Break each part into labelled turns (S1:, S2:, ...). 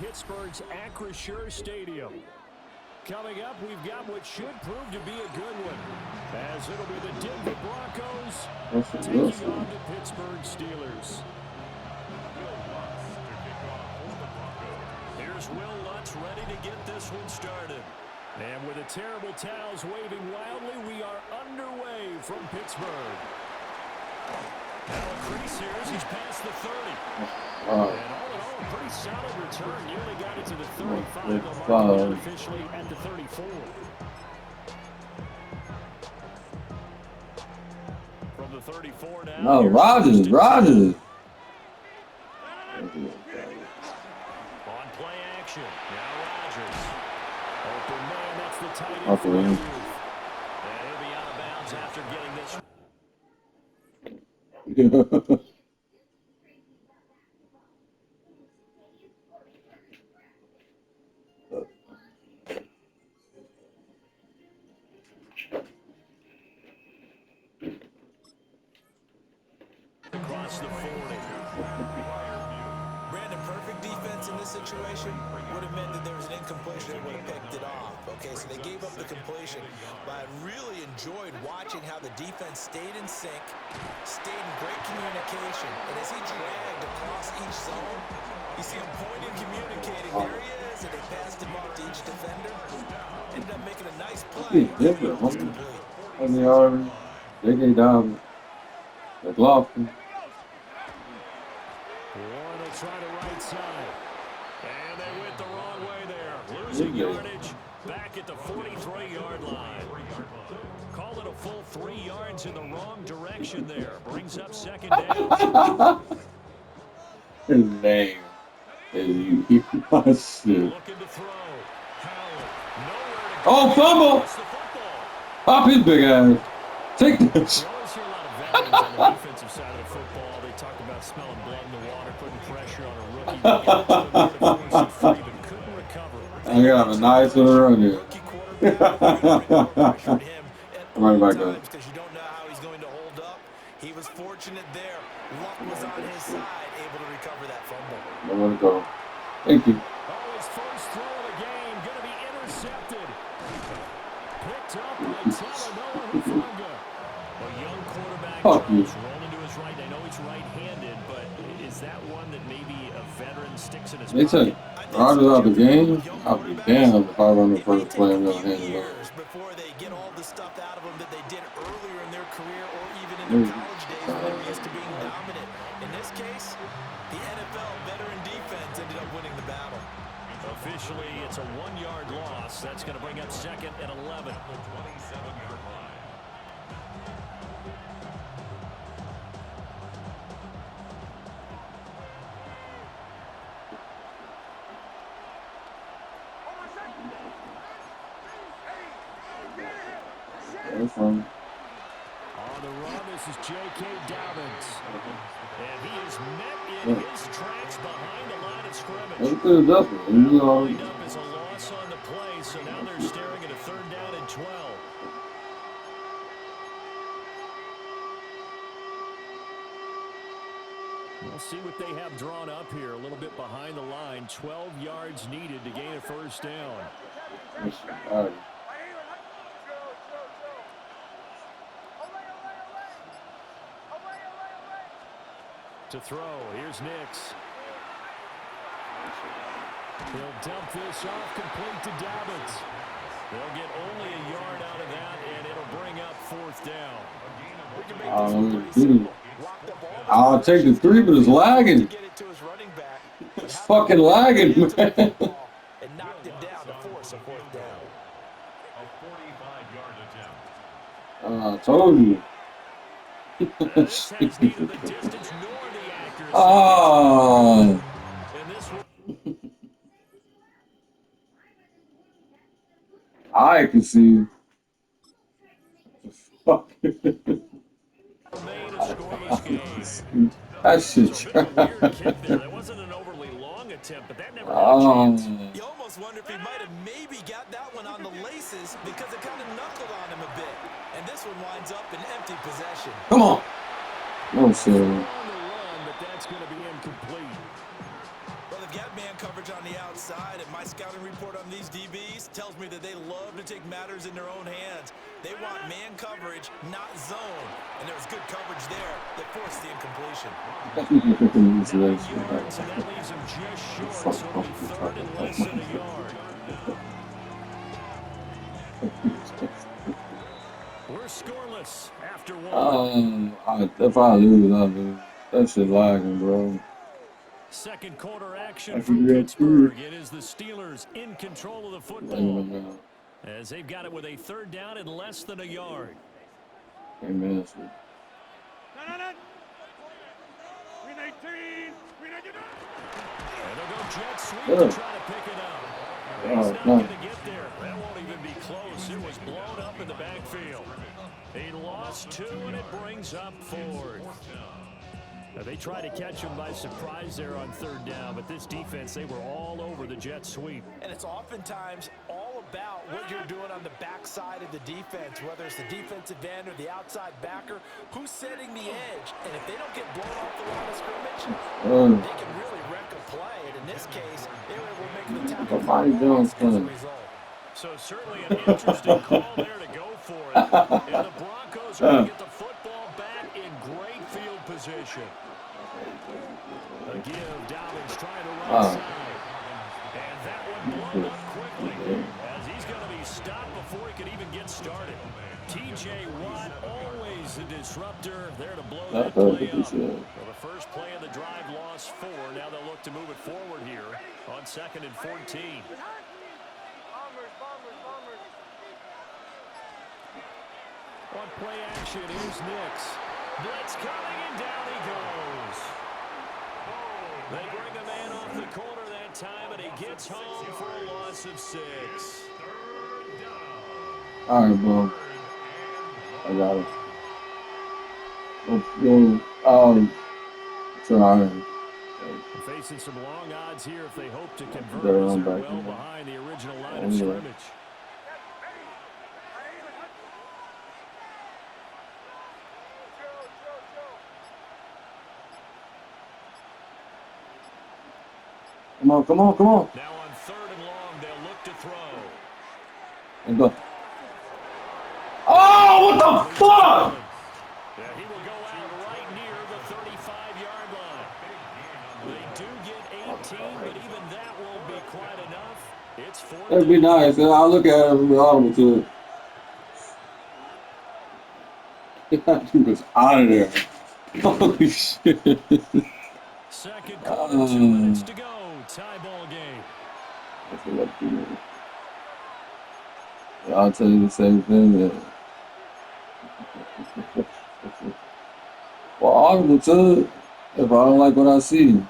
S1: Pittsburgh's Acrisure Stadium. Coming up, we've got what should prove to be a good one, as it'll be the Denver Broncos taking on the Pittsburgh Steelers. Here's Will Lutz ready to get this one started. And with the terrible towels waving wildly, we are underway from Pittsburgh. Now a crease here as he's past the 30. And all in all, a pretty solid return. Nearly got it to the 35. The mark officially at the 34. From the 34 now.
S2: No, Rodgers.
S1: On play action. Now Rodgers. Open man, that's the tight end for the Youth. And he'll be out of bounds after getting this. Across the 40.
S3: Brandon, perfect defense in this situation would have meant that there was an incompletion that would have picked it off. Okay, so they gave up the completion, but I really enjoyed watching how the defense stayed in sync, stayed in great communication, and as he dragged across each zone, you see him pointing, communicating. There he is, and they passed him off to each defender. Ended up making a nice play.
S2: Different. And they are digging down the Glofton.
S1: Warren will try the right side. And they went the wrong way there. Losing yardage back at the 43-yard line. Call it a full 3 yards in the wrong direction there. Brings up second down.
S2: His name is you. My shit.
S1: Looking to throw. Howard. Nowhere to go.
S2: Oh, fumble!
S1: Gets the football.
S2: Pop his big ass. Take this.
S1: You always hear a lot of veterans on the defensive side of the football. They talk about smelling blood in the water, putting pressure on a rookie. Free, but couldn't recover.
S2: I got a nice little run here. Running back up.
S3: Because you don't know how he's going to hold up. He was fortunate there. Luck was on his side, able to recover that fumble.
S2: I'm gonna go. Thank you.
S1: Oh, his first throw of the game going to be intercepted. Picked up by Talanoa Hufanga. A young quarterback rolling to his right. I know he's right-handed, but is that one that maybe a veteran sticks in his
S2: They
S1: pocket?
S2: said Rodgers out the game. I'll be damned if I run the first play and they'll hand it over.
S3: Before they get all the stuff out of them that they did earlier in their career or even in their college days when they were used to being dominant. In this case, the NFL veteran defense ended up winning the battle.
S1: Officially, it's a 1-yard loss. That's going to bring up second and 11. 27-yard line.
S2: From
S1: On the run, this is J.K. Dobbins. And he is met in his tracks behind the line of scrimmage.
S2: lined up
S1: As a loss on the play, so now they're staring at a 3rd down and 12. We'll see what they have drawn up here. A little bit behind the line. 12 yards needed to gain a 1st down. To throw, here's Nix. He'll dump this off, complete to Dobbins. They'll get only a yard out of that, and it'll bring up 4th down.
S2: I'll take the 3, but it's lagging. It's fucking lagging, man.
S3: And knocked it down to force a 4th down.
S1: A 45-yard attempt.
S2: I told you.
S1: This has neither the distance nor the accuracy.
S2: Oh.
S1: And this one,
S2: I can see. Fuck.
S1: remain a scoreless game.
S2: That shit.
S1: That wasn't an overly long attempt, but that never had a chance.
S3: You almost wonder if he might have maybe got that one on the laces because it kind of knuckled on him a bit. And this one winds up in empty possession.
S2: Come on. No, sir.
S1: On the run, but that's going to be incomplete.
S3: Well, the they've got man coverage on the outside, and my scouting report on these DBs tells me that they love to take matters in their own hands. They want man coverage, not zone. And there was good coverage there that forced the incompletion.
S1: 9 yards, and that leaves him just short, so it'll be third and less than a yard. We're scoreless after one.
S2: If I lose. That shit lagging, bro.
S1: Second quarter action from Pittsburgh. It is the Steelers in control of the football as they've got it with a third down and less than a yard.
S2: Amen.
S1: And they'll go jet sweep to try to pick it up. He's not going to get there. That won't even be close. It was blown up in the backfield. He lost 2, and it brings up 4th. They tried to catch him by surprise there on third down, but this defense, they were all over the jet sweep.
S3: And it's oftentimes all about what you're doing on the backside of the defense, whether it's the defensive end or the outside backer, who's setting the edge. And if they don't get blown off the line of scrimmage, they can really wreck a play. And in this case, they were able to make the tackle for a loss as a result.
S1: So certainly an interesting call there to go for it. And the Broncos are going to get the football back in great field position. A give, Dobbins trying to right side. And that one blown up quickly as he's going to be stopped before he can even get started. T.J. Watt, always a disruptor, there to blow that play up. Well, the first play of the drive lost 4. Now they'll look to move it forward here on 2nd and 14. On play action, here's Nix. Blitz coming, and down he goes. They bring a man off the corner that time, and he gets home for a loss of 6.
S2: All right, bro. I got it. Trying.
S1: Facing some long odds here if they hope to convert as they're well behind the original line of scrimmage.
S2: Come on.
S1: Now on 3rd and long, they'll look to throw.
S2: And go. Oh, what the fuck?
S1: Yeah, he will go out right near the 35-yard line. They do get 18, but even that won't be quite enough. It's 4th.
S2: That'd be nice. I'll look at it and be audible to it. He was out of there. Holy shit.
S1: Second quarter, 2 minutes to go. Tie ball game.
S2: I'll tell you the same thing. Well, audible to it if I don't like what I see.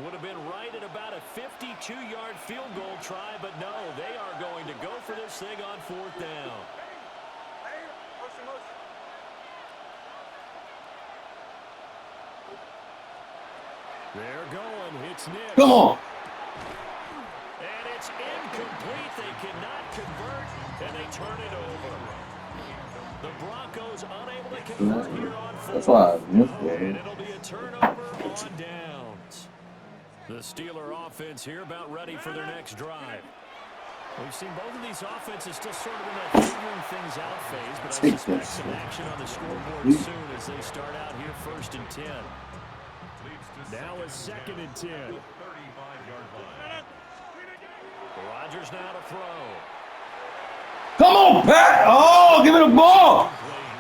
S1: Would have been right at about a 52-yard field goal try, but no, they are going to go for this thing on 4th down. They're going. It's Nix.
S2: Come on.
S1: And it's incomplete. They cannot convert, and they turn it over. The Broncos unable to convert here on 4th.
S2: That's why I missed it.
S1: And it'll be a turnover on downs. The Steeler offense here about ready for their next drive. We've seen both of these offenses still sort of in that figuring things out phase, but I suspect some action on the scoreboard soon as they start out here 1st and 10. Now it's 2nd and 10. Rodgers now to throw.
S2: Come on, Pat! Oh, give it a ball!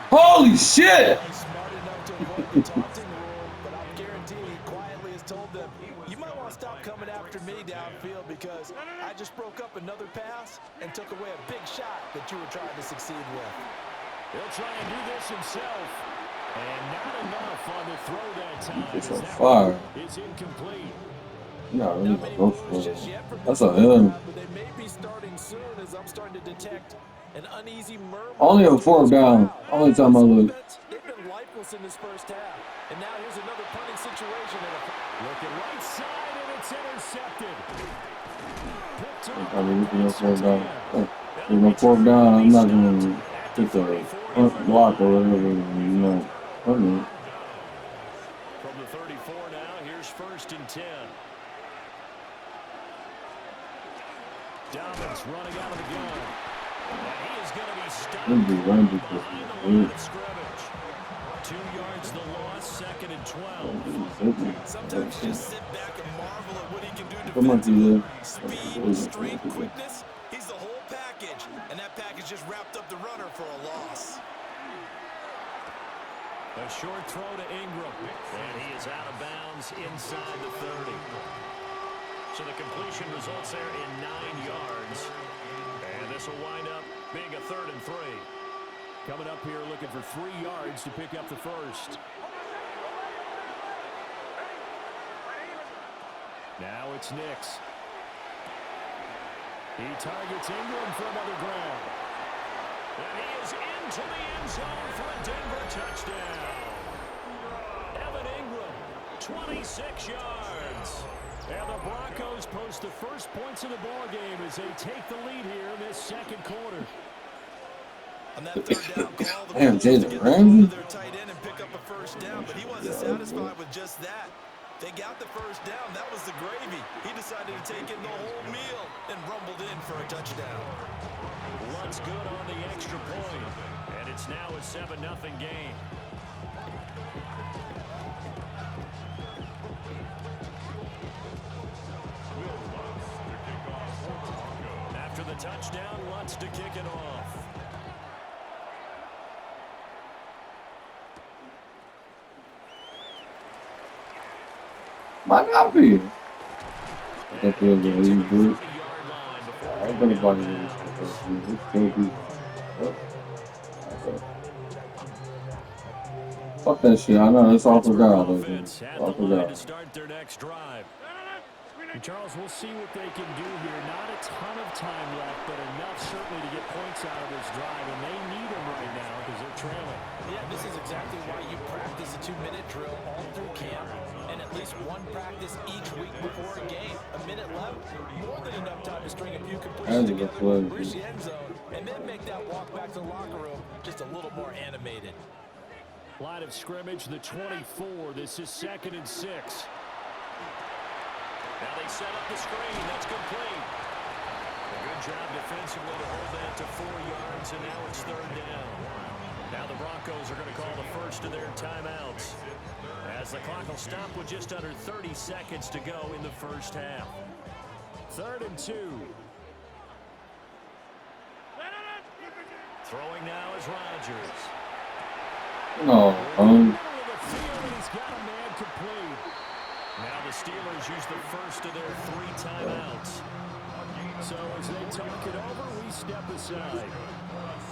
S2: Holy shit!
S3: Smart enough to avoid the taunting rule, but I'm guaranteed he quietly has told them, you might want to stop coming after me downfield because I just broke up another pass and took away a big shot that you were trying to succeed with.
S1: He'll try and do this himself. And not enough on the throw that time.
S2: It's on fire.
S1: It's incomplete.
S2: Not really go for it. That's a him.
S3: They may be starting soon as I'm starting to detect an uneasy murmur.
S2: Only a 4th down. Only time I look.
S3: They've been lifeless in this first half. And now here's another punting situation.
S1: Looking right side, and it's intercepted.
S2: I mean, we can go 4th down. If we go 4th down, I'm not going to take the block or whatever, you know.
S1: From the 35, first and 10. Dobbins running out of the gun. And he is going to be stopped behind the line of scrimmage. 2 yards the loss, second and 12.
S3: Sometimes you just sit back and marvel at what he can do defensively. Speed, strength, quickness. He's the whole package. And that package just wrapped up the runner for a loss.
S1: A short throw to Ingram. And he is out of bounds inside the 30. So the completion results there in 9 yards. And this will wind up being a 3rd and 3. Coming up here looking for 3 yards to pick up the first. Now it's Nix. He targets Ingram for another grab. And he is into the end zone for a Denver touchdown. Evan Ingram, 26 yards. And the Broncos post the first points of the ball game as they take the lead here in this second quarter.
S3: On that third down call, the
S2: Damn,
S3: Broncos to
S2: Jalen
S3: get the ball
S2: Ramsey.
S3: to their tight end and pick up a first down, but he wasn't satisfied with just that. They got the first down. That was the gravy. He decided to take in the whole meal and rumbled in for a touchdown.
S1: Luntz good on the extra point, and it's now a 7-0 game. After the touchdown, Luntz to kick it off.
S2: Might not be. That feels like you do. I'm gonna buy this. It's gonna be. Fuck that shit. I know it's all for God. All for God.
S1: To start their next drive. And Charles, we'll see what they can do here. Not a ton of time left, but enough certainly to get points out of this drive, and they need them right now because they're trailing.
S3: Yeah, this is exactly why you practice a 2-minute drill all through camp, and at least one practice each week before a game. A minute left, more than enough time to string a few completions together, reach the end zone, and then make that walk back to the locker room just a little more animated.
S1: Line of scrimmage, the 24. This is 2nd and 6. Now they set up the screen. That's complete. A good job defensively to hold that to 4 yards, and now it's 3rd down. Now the Broncos are going to call the first of their timeouts as the clock will stop with just under 30 seconds to go in the first half. 3rd and 2. Throwing now is Rodgers.
S2: No.
S1: He's got a man complete. Now the Steelers use the first of their 3 timeouts. So as they talk it over, we step aside.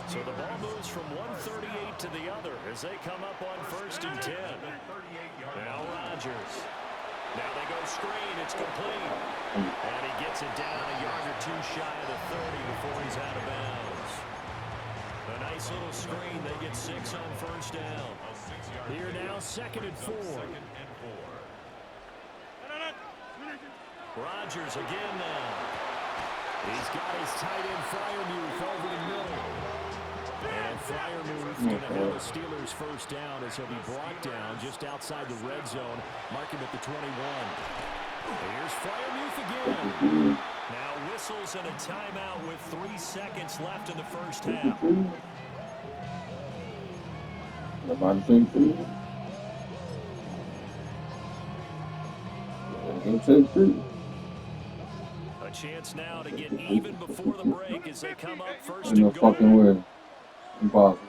S1: So the ball moves from 138 to the other as they come up on 1st and 10. Now Rodgers. Now they go screen. It's complete. And he gets it down a yard or 2 shy of the 30 before he's out of bounds. A nice little screen. They get 6 on 1st down. Here now, 2nd and 4. Rodgers again now. He's got his tight end Freiermuth over the middle. And Freiermuth going to have the Steelers first down as he'll be brought down just outside the red zone. Mark him at the 21. Here's Freiermuth again. Now whistles and a timeout with 3 seconds left in the first half. A chance now to get even before the break as they come up 1st and
S2: No
S1: goal.
S2: fucking way. Impossible.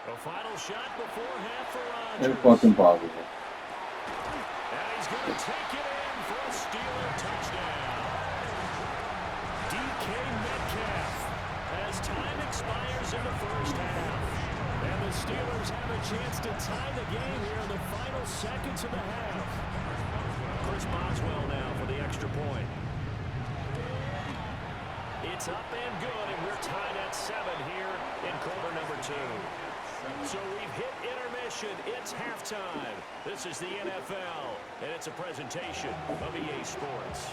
S1: A final shot before half for
S2: It's
S1: Rodgers.
S2: fucking possible.
S1: And he's going to take it in for a Steeler touchdown. DK Metcalf as time expires in the first half. And the Steelers have a chance to tie the game here in the final seconds of the half. Chris Boswell now for the extra point. It's up and good, and we're tied at 7 here in quarter number 2. So we've hit intermission. It's halftime. This is the NFL, and it's a presentation of EA Sports.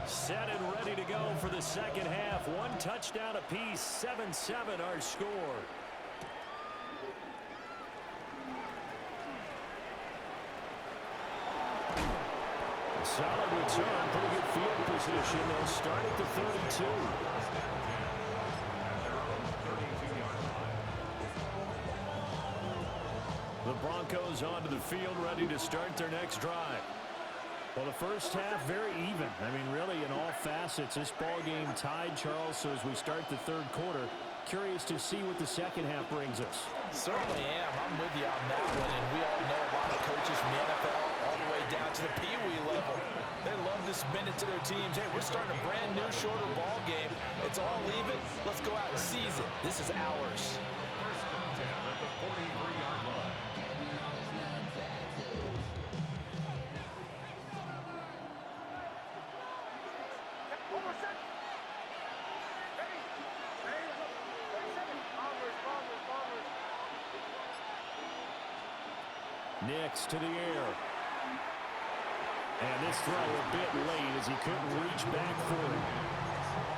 S1: Set and ready to go for the second half. One touchdown apiece, 7-7 our score. Solid return, pretty good field position. They'll start at the 32. The Broncos onto the field, ready to start their next drive. Well, the first half, very even. I mean, really, in all facets, this ball game tied, Charles. So as we start the third quarter, curious to see what the second half brings us.
S3: Certainly am. I'm with you on that one. And we all know a lot of coaches from the NFL all the way down to the Pee Wee level. They love to spin it to their teams. Hey, we're starting a brand new, shorter ball game. It's all even. Let's go out and seize it. This is ours.
S4: First and 10 at the 43-yard line.
S1: Nix to the air. And this throw a bit late as he couldn't reach back for it.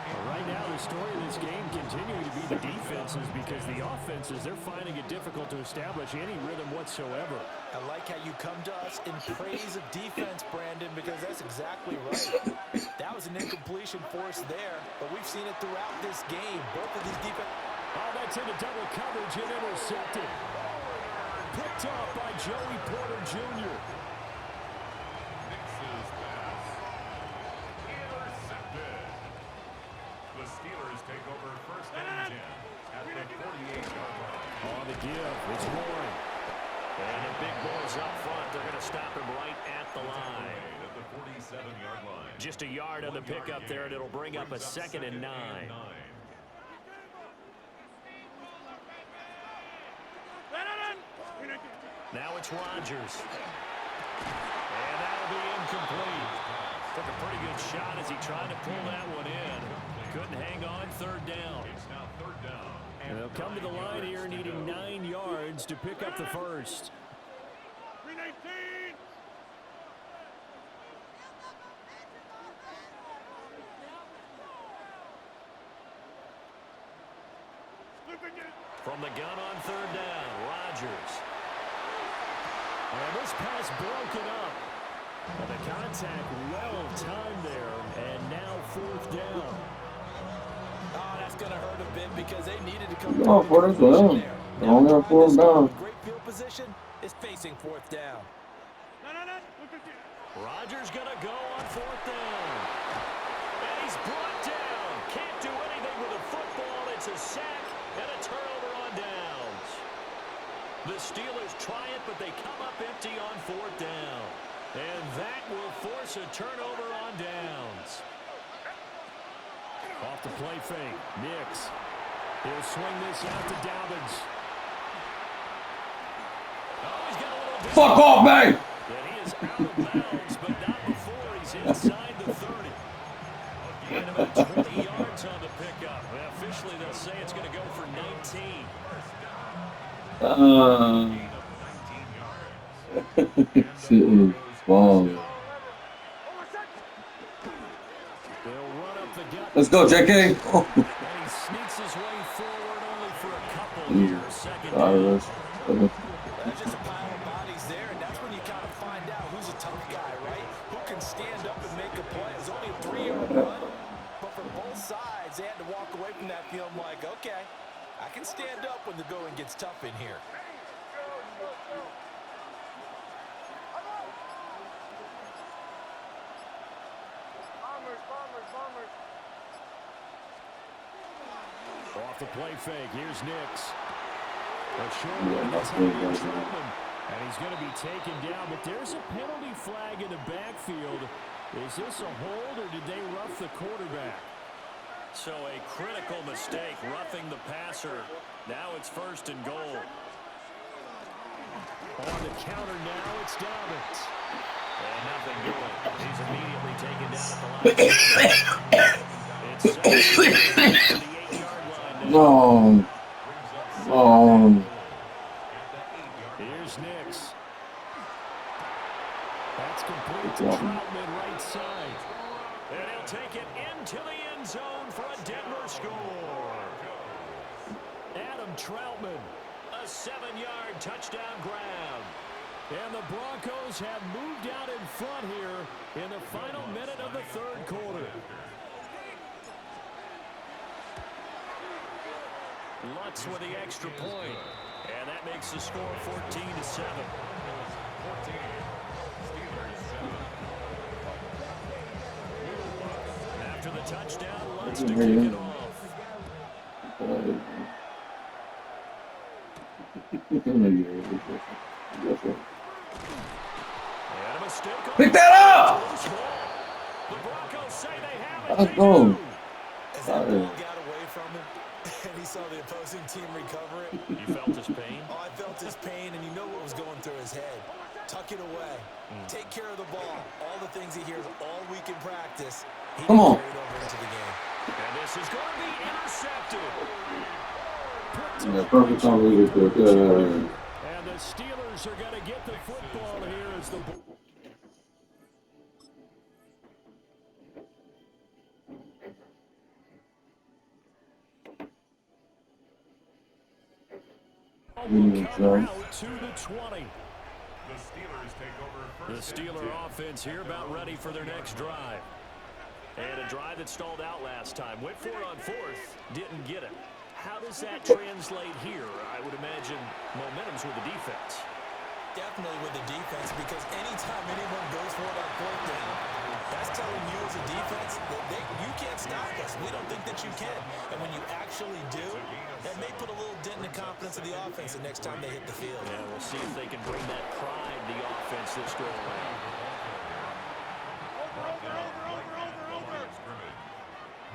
S1: But right now, the story of this game continuing to be the defenses, because the offenses, they're finding it difficult to establish any rhythm whatsoever.
S3: I like how you come to us in praise of defense, Brandon, because that's exactly right. That was an incompletion for us there, but we've seen it throughout this game. Both of these defense.
S1: Oh, that's into double coverage and intercepted. Picked off by Joey Porter Jr.
S4: Nix's pass. Intercepted. The Steelers take over first and 10 at the 48-yard line.
S1: On the give, it's Warren. And the big boys up front, they're going to stop him right at the line.
S4: At the 47-yard line.
S1: Just a yard on the pickup there, and it'll bring up a 2nd and 9. Now it's Rodgers. And that'll be incomplete. Took a pretty good shot as he tried to pull that one in. Couldn't hang on, third down.
S4: It's now third down.
S1: And they'll come to the line here needing 9 yards to pick up the first.
S5: 319.
S1: From the gun on third down, Rodgers. And this pass broken up. And the contact well timed there, and now fourth down.
S3: Oh, that's going to hurt a bit because they needed to come
S2: Oh, fourth down.
S3: Now,
S2: Only on fourth down.
S3: great field position is facing fourth down.
S1: Rodgers going to go on fourth down. And he's brought down. Can't do anything with the football. It's a sack and a turnover on downs. The Steelers try it, but they come up empty on fourth down. And that will force a turnover on downs. Off the play fake, Nix. He'll swing this out to Dobbins. Oh, he's got a little...
S2: Fuck off, man!
S1: And he is out of bounds, but not before he's inside the 30. And about 20 yards on the pickup. Well, officially, they'll say it's going to go for 19.
S2: Shit is balling. Let's go, JK. Oh.
S1: And he sneaks his way forward only for a couple here. Second down.
S3: There's just a pile of bodies there, and that's when you kind of find out who's a tough guy, right? Who can stand up and make a play. It's only a 3-yard run, but for both sides, they had to walk away from that feeling like, okay, I can stand up when the going gets tough in here.
S1: Off the play fake, here's Nix. A short one, that's Trotman. And he's going to be taken down, but there's a penalty flag in the backfield. Is this a hold, or did they rough the quarterback? So a critical mistake, roughing the passer. Now it's first and goal. On the counter now, it's Dobbins. And nothing doing. He's immediately taken down at the line. It's second and 10 at the 8-yard line now.
S2: No.
S1: Here's Nix. That's complete to Troutman right side. And he'll take it into the end zone for a Denver score. Adam Troutman, a 7-yard touchdown grab. And the Broncos have moved out in front here in the final minute of the third quarter. Lutz with the extra point. And that makes the score 14-7. After the touchdown, Lutz to kick it off. And a mistake.
S2: Pick that up!
S1: The Broncos say they have it.
S2: Let's go.
S3: As that ball got away from him, and he saw the opposing team recover it.
S1: You felt his pain?
S3: Oh, I felt his pain, and you know what was going through his head. Tuck it away. Take care of the ball. All the things he hears all week in practice, he
S2: Come on.
S3: carried over into the game.
S1: And this is going to be intercepted.
S2: Yeah, perfect time to leave it there.
S1: And the Steelers are going to get the football here as the... Will come out to the 20.
S4: The Steelers take over
S1: The
S4: first
S1: Steeler
S4: and 10.
S1: offense here about ready for their next drive. And a drive that stalled out last time. Went for it on fourth, didn't get it. How does that translate here? I would imagine momentum's with the defense.
S3: Definitely with the defense, because anytime anyone goes for it on fourth down, that's telling you as a defense that you can't stop us. We don't think that you can. And when you actually do, that may put a little dent in the confidence of the offense the next time they hit the field.
S1: Yeah, we'll see if they can bring that pride to the offense this go around.
S4: Brought down right at the line of scrimmage.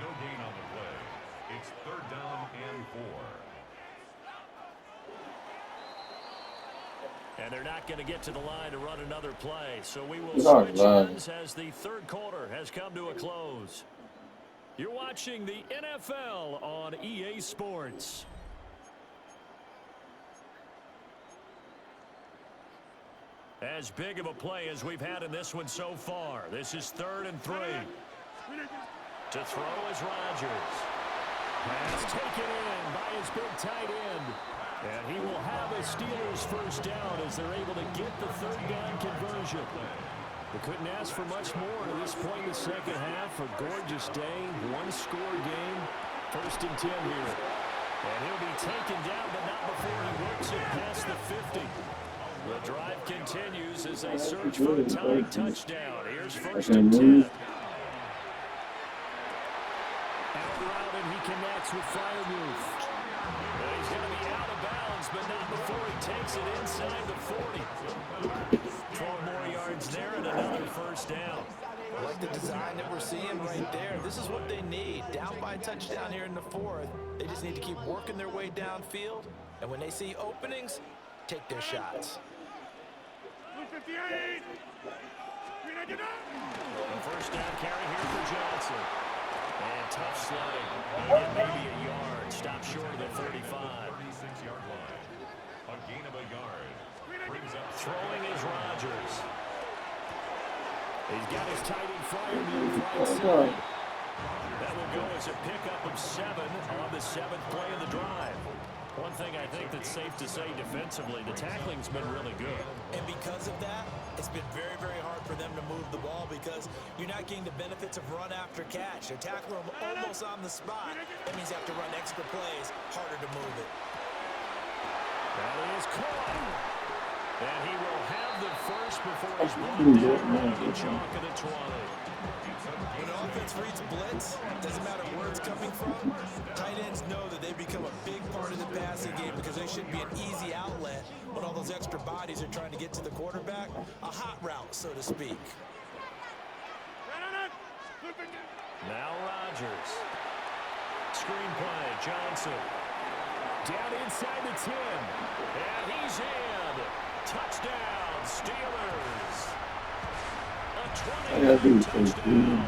S4: No gain on the play. It's 3rd down and 4.
S1: And they're not going to get to the line to run another play. So we will
S2: Not
S1: switch
S2: bad.
S1: ends as the third quarter has come to a close. You're watching the NFL on EA Sports. As big of a play as we've had in this one so far. This is 3rd and 3. To throw is Rodgers. Pass taken in by his big tight end. And he will have a Steelers first down as they're able to get the 3rd down conversion. They couldn't ask for much more at this point in the second half. A gorgeous day, one-score game. 1st and 10 here. And he'll be taken down, but not before he works it past the 50. The drive continues as they search for a tying touchdown. Here's 1st and 10. Out route, and he connects with Freiermuth. And he's going to be out of bounds, but not before he takes it inside the 40. 12 more yards there and another 1st down.
S3: I like the design that we're seeing right there. This is what they need. Down by a touchdown here in the 4th. They just need to keep working their way downfield. And when they see openings, take their shots.
S1: The 1st down carry here for Johnson. And tough sledding. And maybe a yard. Stop short of the 35.
S4: 36-yard line. A gain of a yard. Brings up
S1: Throwing is Rodgers. He's got his tight end Freiermuth right side. That will go as a pickup of 7 on the 7th play of the drive. One thing I think that's safe to say defensively, the tackling's been really good.
S3: And because of that, it's been very, very hard for them to move the ball because you're not getting the benefits of run after catch. They're tackling them almost on the spot. That means you have to run extra plays, harder to move it.
S1: That is caught. And he will have the first before he's brought down on the chalk of the 20.
S3: When an offense reads blitz, doesn't matter where it's coming from, tight ends know that they become a big part of the passing game because they should be an easy outlet when all those extra bodies are trying to get to the quarterback. A hot route, so to speak.
S1: Now Rodgers. Screen play, Johnson. Down inside the 10. And he's in. Touchdown, Steelers. A 20-yard touchdown.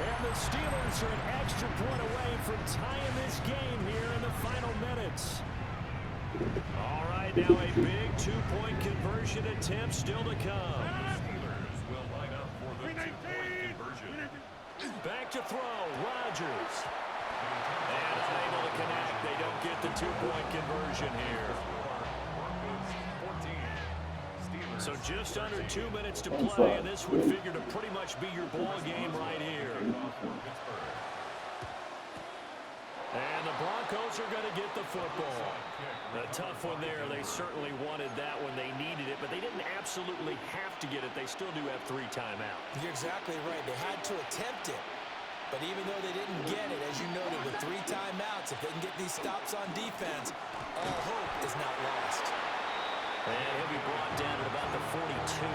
S1: And the Steelers are an extra point away from tying this game here in the final minutes. All right, now a big two-point conversion attempt still to come.
S4: Steelers will line up for the 2-point conversion.
S1: Back to throw. Chargers. And unable to connect. They don't get the two-point conversion here. So just under 2 minutes to play, and this would figure to pretty much be your ball game right here. And the Broncos are going to get the football. A tough one there. They certainly wanted that when they needed it, but they didn't absolutely have to get it. They still do have 3 timeouts.
S3: You're exactly right. They had to attempt it. But even though they didn't get it, as you noted, with 3 timeouts, if they can get these stops on defense, all hope is not lost.
S1: And he'll be brought down at about the 42.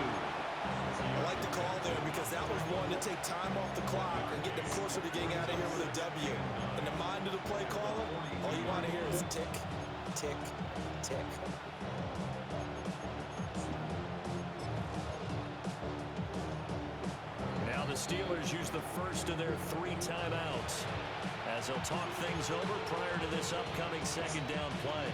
S3: I like the call there because that was one to take time off the clock and get them closer to getting out of here with a W. In the mind of the play caller, all you want to hear is tick, tick, tick.
S1: Now the Steelers use the first of their 3 timeouts as they'll talk things over prior to this upcoming second down play.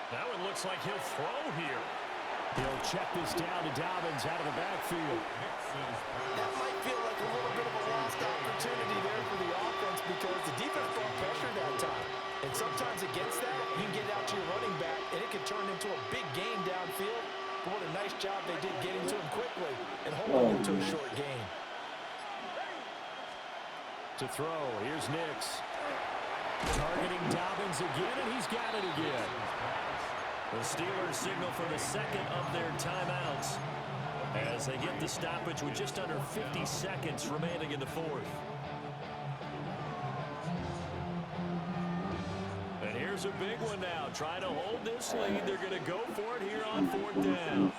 S1: That one looks like he'll throw here. He'll check this down to Dobbins out of the backfield.
S3: That might feel like a little bit of a lost opportunity there for the offense because the defense brought pressure that time. And sometimes against that, you can get out to your running back, and it can turn into a big gain downfield. But what a nice job they did getting to him quickly and holding him to a short gain.
S1: To throw, here's Nix. Targeting Dobbins again, and he's got it again. The Steelers signal for the second of their timeouts as they get the stoppage with just under 50 seconds remaining in the fourth. And here's a big one now. Trying to hold this lead. They're going to go for it here on 4th down.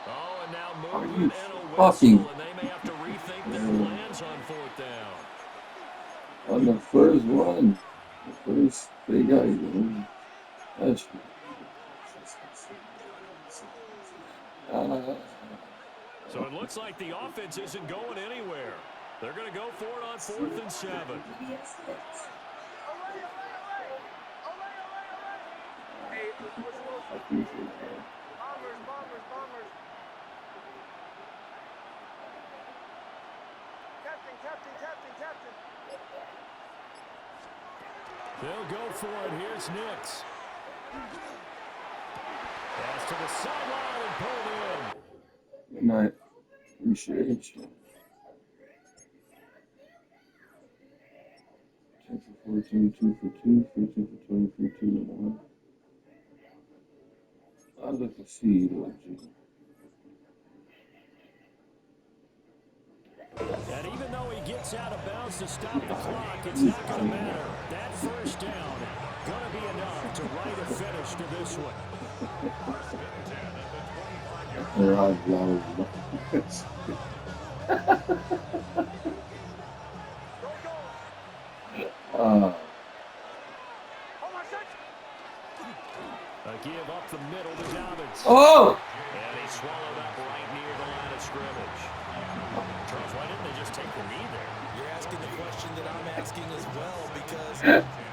S1: Oh, and now movement and a whistle, and they may have to rethink their plans on 4th down.
S2: On the first one, the first big item. That's
S1: so it looks like the offense isn't going anywhere. They're going to go for it on 4th and 7. They'll go for it. Here's Nix. Pass to the sideline and pulled in.
S2: Good night. Appreciate you. 10 for 14, 2 for 2, 14 for 20, 2 and 1. I'd like to see you, OG.
S1: And even though he gets out of bounds to stop the clock, it's not going to matter. That first down going to be enough to write a finish to this one.
S2: Their eyes loud.
S1: A give up the middle to Dobbins.
S2: Oh!
S1: And he swallowed up right near the line of scrimmage. Charles, why didn't they just take the knee there?
S3: You're asking the question that I'm asking as well because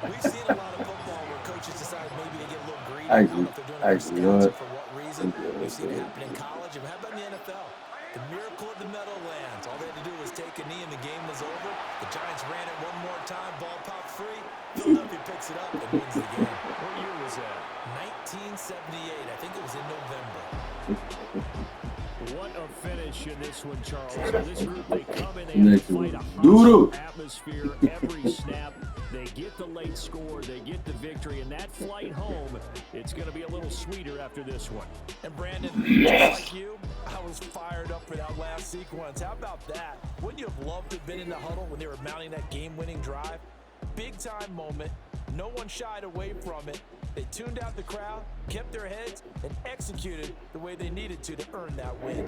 S3: we've seen a lot of football where coaches decide maybe they get a little greedy. I don't know if they're doing it for scouts or for what reason. We've seen it happen in college. And how about in the NFL? The miracle of the Meadowlands. All they had to do was take a knee and the game was over. The Giants ran it one more time. Ball popped free. Philadelphia picks it up and wins the game.
S1: What year was that?
S3: 1978. I think it was in November.
S1: What a finish in this one, Charles. So this group, they come in, they have to fight a hostile atmosphere every snap. They get the late score, they get the victory, and that flight home, it's going to be a little sweeter after this one.
S3: And Brandon, just like you, I was fired up for that last sequence. How about that? Wouldn't you have loved to have been in the huddle when they were mounting that game-winning drive? Big-time moment. No one shied away from it. They tuned out the crowd, kept their heads, and executed the way they needed to earn that win.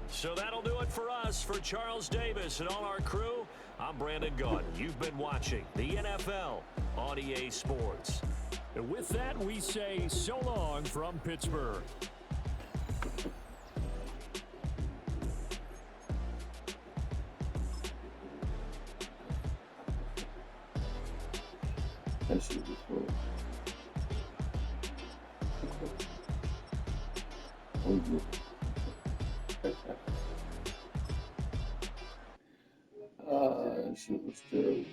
S1: So that'll do it for us. For Charles Davis and all our crew, I'm Brandon Gaudin. You've been watching the NFL on EA Sports. And with that, we say so long from Pittsburgh.
S2: That shit was cool. Oh, yeah. That shit was terrible.